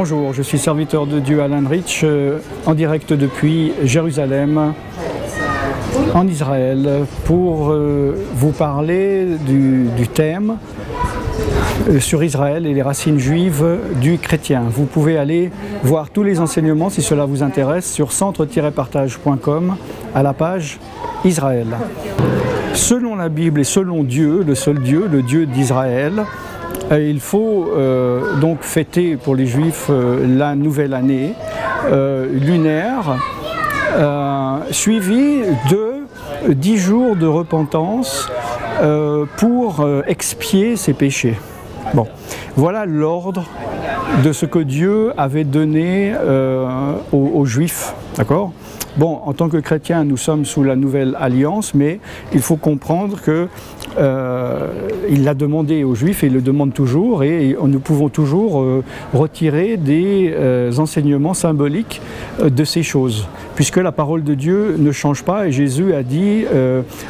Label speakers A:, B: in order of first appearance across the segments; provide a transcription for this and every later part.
A: Bonjour, je suis serviteur de Dieu Alan Rich, en direct depuis Jérusalem, en Israël, pour vous parler du thème sur Israël et les racines juives du chrétien. Vous pouvez aller voir tous les enseignements, si cela vous intéresse, sur centre-partage.com à la page Israël. Selon la Bible et selon Dieu, le seul Dieu, le Dieu d'Israël, il faut donc fêter pour les Juifs la nouvelle année lunaire, suivie de 10 jours de repentance pour expier ses péchés. Bon, voilà l'ordre de ce que Dieu avait donné aux Juifs, d'accord ? Bon, en tant que chrétiens, nous sommes sous la nouvelle alliance, mais il faut comprendre que il l'a demandé aux Juifs et il le demande toujours, et nous pouvons toujours retirer des enseignements symboliques de ces choses, puisque la parole de Dieu ne change pas, et Jésus a dit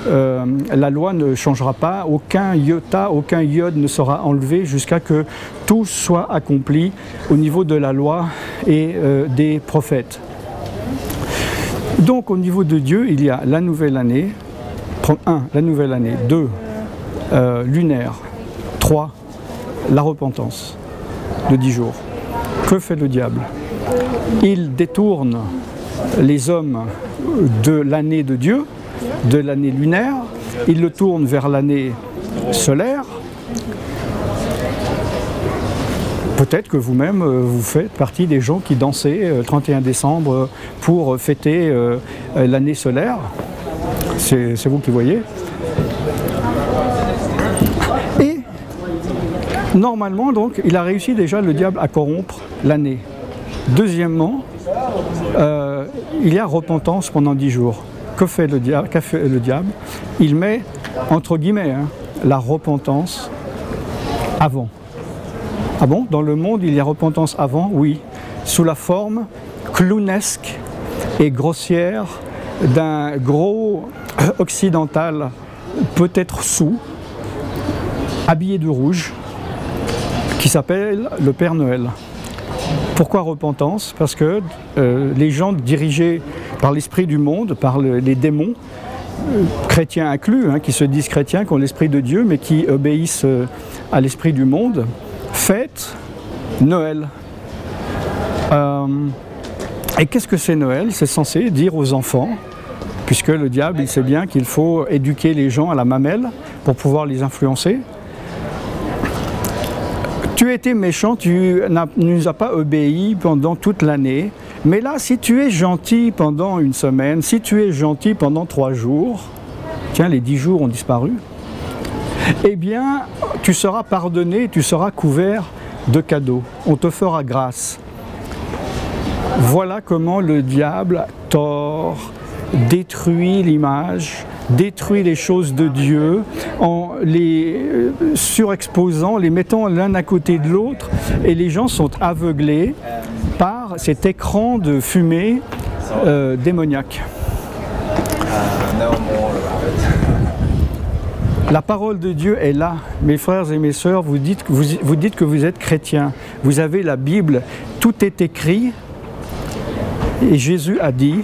A: la loi ne changera pas, aucun iota, aucun iode ne sera enlevé jusqu'à que tout soit accompli au niveau de la loi et des prophètes. Donc au niveau de Dieu, il y a la nouvelle année, 1, la nouvelle année, 2, lunaire, 3, la repentance de 10 jours. Que fait le diable? Il détourne les hommes de l'année de Dieu, de l'année lunaire, il le tourne vers l'année solaire. Peut-être que vous-même, vous faites partie des gens qui dansaient le 31 décembre pour fêter l'année solaire. C'est vous qui voyez. Et normalement, donc, il a réussi déjà, le diable, à corrompre l'année. Deuxièmement, il y a repentance pendant 10 jours. Que fait le diable? Il met, entre guillemets, la repentance avant. Ah bon? Dans le monde, il y a repentance avant? Oui. Sous la forme clownesque et grossière d'un gros occidental, peut-être sous, habillé de rouge, qui s'appelle le Père Noël. Pourquoi repentance? Parce que les gens dirigés par l'esprit du monde, par les démons, chrétiens inclus, qui se disent chrétiens, qui ont l'esprit de Dieu, mais qui obéissent à l'esprit du monde, fête Noël. Et qu'est-ce que c'est Noël? C'est censé dire aux enfants, puisque le diable, il sait bien qu'il faut éduquer les gens à la mamelle pour pouvoir les influencer. Tu étais méchant, tu ne nous as pas obéi pendant toute l'année, mais là, si tu es gentil pendant une semaine, si tu es gentil pendant 3 jours, tiens, les 10 jours ont disparu, eh bien, tu seras pardonné, tu seras couvert de cadeaux. On te fera grâce. Voilà comment le diable tord, détruit l'image, détruit les choses de Dieu en les surexposant, les mettant l'un à côté de l'autre, et les gens sont aveuglés par cet écran de fumée démoniaque. La parole de Dieu est là, mes frères et mes sœurs, vous dites que vous êtes chrétiens, vous avez la Bible, tout est écrit, et Jésus a dit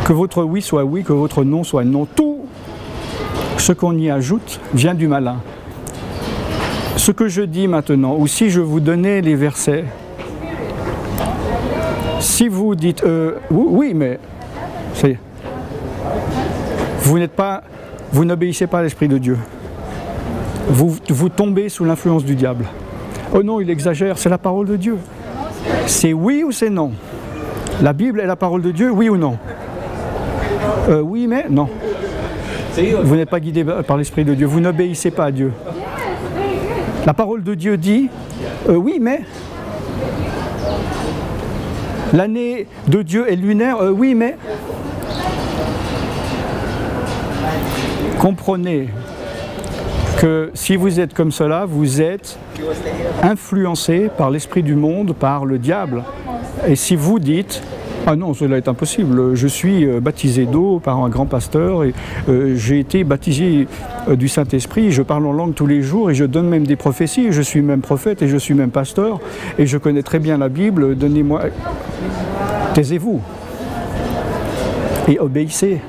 A: que votre oui soit oui, que votre non soit non. Tout ce qu'on y ajoute vient du malin. Ce que je dis maintenant, ou si je vous donnais les versets, si vous dites oui, mais vous n'obéissez pas à l'Esprit de Dieu. Vous tombez sous l'influence du diable. Oh non, il exagère, c'est la parole de Dieu. C'est oui ou c'est non? La Bible est la parole de Dieu, oui ou non? Oui, mais non. Vous n'êtes pas guidé par l'Esprit de Dieu, vous n'obéissez pas à Dieu. La parole de Dieu dit, oui, mais l'année de Dieu est lunaire, oui, mais comprenez que si vous êtes comme cela, vous êtes influencé par l'esprit du monde, par le diable. Et si vous dites « Ah non, cela est impossible. Je suis baptisé d'eau par un grand pasteur et j'ai été baptisé du Saint-Esprit. Je parle en langue tous les jours et je donne même des prophéties. Je suis même prophète et je suis même pasteur et je connais très bien la Bible. Donnez-moi... Taisez-vous et obéissez.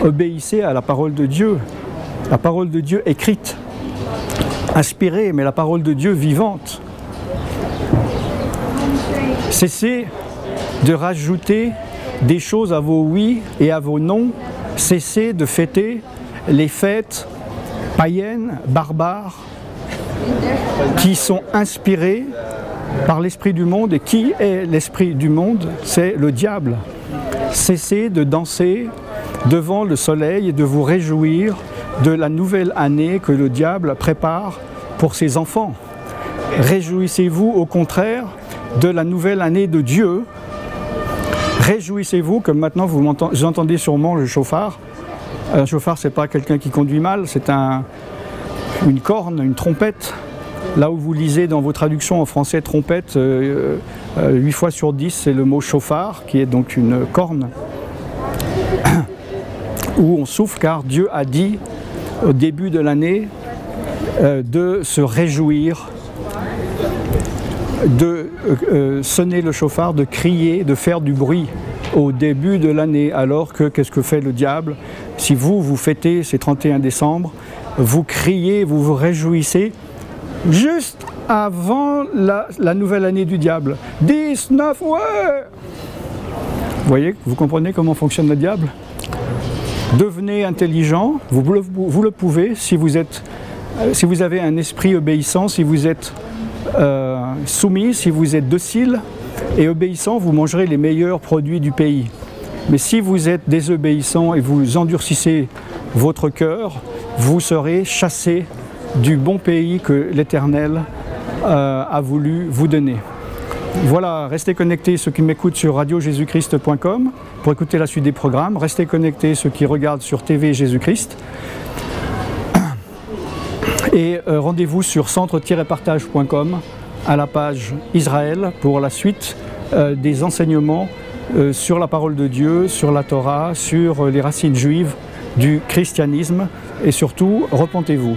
A: Obéissez à la parole de Dieu. La parole de Dieu écrite, inspirée, mais la parole de Dieu vivante. Cessez de rajouter des choses à vos oui et à vos non. Cessez de fêter les fêtes païennes, barbares, qui sont inspirées par l'esprit du monde. Et qui est l'esprit du monde? C'est le diable. Cessez de danser devant le soleil et de vous réjouir de la nouvelle année que le diable prépare pour ses enfants. Réjouissez-vous au contraire de la nouvelle année de Dieu. Réjouissez-vous, comme maintenant vous entendez sûrement le chauffard. Un chauffard, c'est pas quelqu'un qui conduit mal, c'est une corne, une trompette. Là où vous lisez dans vos traductions en français trompette, 8 fois sur 10, c'est le mot chauffard, qui est donc une corne, où on souffle, car Dieu a dit au début de l'année de se réjouir, de sonner le chauffard, de crier, de faire du bruit au début de l'année, alors que qu'est-ce que fait le diable? Si vous fêtez ces 31 décembre, vous criez, vous vous réjouissez juste avant la nouvelle année du diable. 19, ouais! Vous voyez, vous comprenez comment fonctionne le diable? Devenez intelligent, vous le pouvez si vous avez un esprit obéissant, si vous êtes soumis, si vous êtes docile et obéissant, vous mangerez les meilleurs produits du pays. Mais si vous êtes désobéissant et vous endurcissez votre cœur, vous serez chassés du bon pays que l'Éternel a voulu vous donner. Voilà, restez connectés ceux qui m'écoutent sur radiojesuschrist.com pour écouter la suite des programmes. Restez connectés ceux qui regardent sur TV Jésus-Christ. Et rendez-vous sur centre-partage.com à la page Israël pour la suite des enseignements sur la parole de Dieu, sur la Torah, sur les racines juives du christianisme et surtout, repentez-vous.